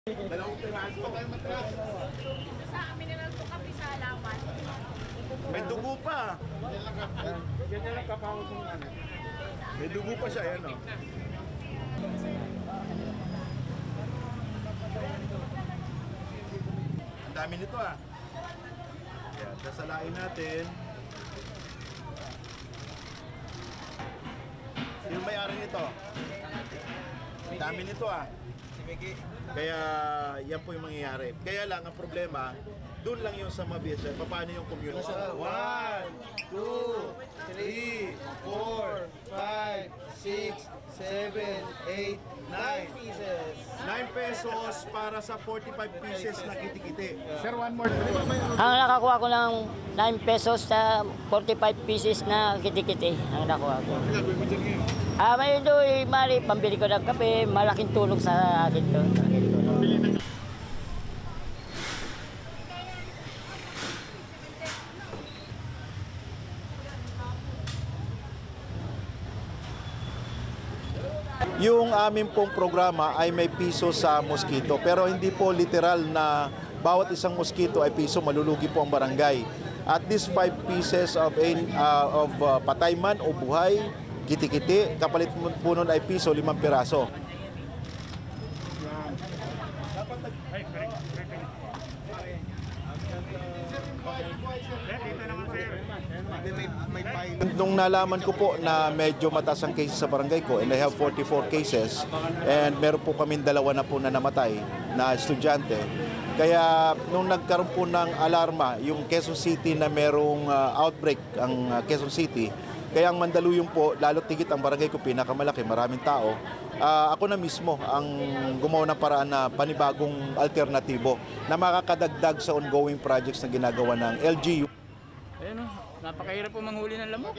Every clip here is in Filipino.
Dalawang piraso. Sa mineral po kami sa halaman. May dugo pa. Ganyan lang kapawag ng ano. May dugo pa siya, yan o. Ang dami nito ah. Yan, sasalain natin. Sino may-ari nito? Ang dami nito ah. Kaya yan po yung mangyayari. Kaya lang ang problema, doon lang yung sa mabisa. Paano yung community? 1, 2, 3, 4, 5, 6, 7, 8, 9 pieces. 9 pesos para sa 45 pieces na kiti-kiti. Sir, one more. Ang nakakuha ko ng 9 pesos sa 45 pieces na kiti-kiti. Ang nakuha ko. May doon, mali, pambili ko ng kape, malaking tulong sa akin to. Yung aming pong programa ay may piso sa mosquito, pero hindi po literal na bawat isang mosquito ay piso, malulugi po ang barangay. At least 5 pieces of patay man o buhay, kiti-kiti, kapalit po nun ay piso, 5 piraso. Nung nalaman ko po na medyo mataas ang cases sa barangay ko, and I have 44 cases, and meron po kaming 2 na po na namatay na estudyante. Kaya nung nagkaroon po ng alarma, yung Quezon City na merong outbreak, ang Quezon City, kaya ang Mandaluyong po, lalo't tigit ang barangay ko, pinakamalaki, maraming tao. Ako na mismo ang gumawa ng paraan na panibagong alternatibo na makakadagdag sa ongoing projects na ginagawa ng LGU. Ayun o, napakahirap po manghuli ng lamok.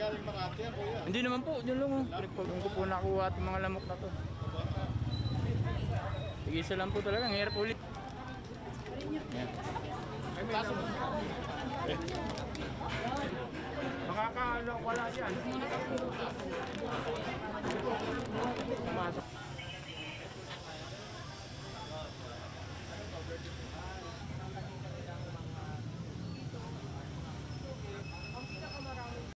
Hindi naman po, yun lang o. Pinagpagong ko po nakuha at mga lamok na to. Tigisa lang po talaga, ang hirap ulit. Yan. Makakaano, wala yan. Pumasok.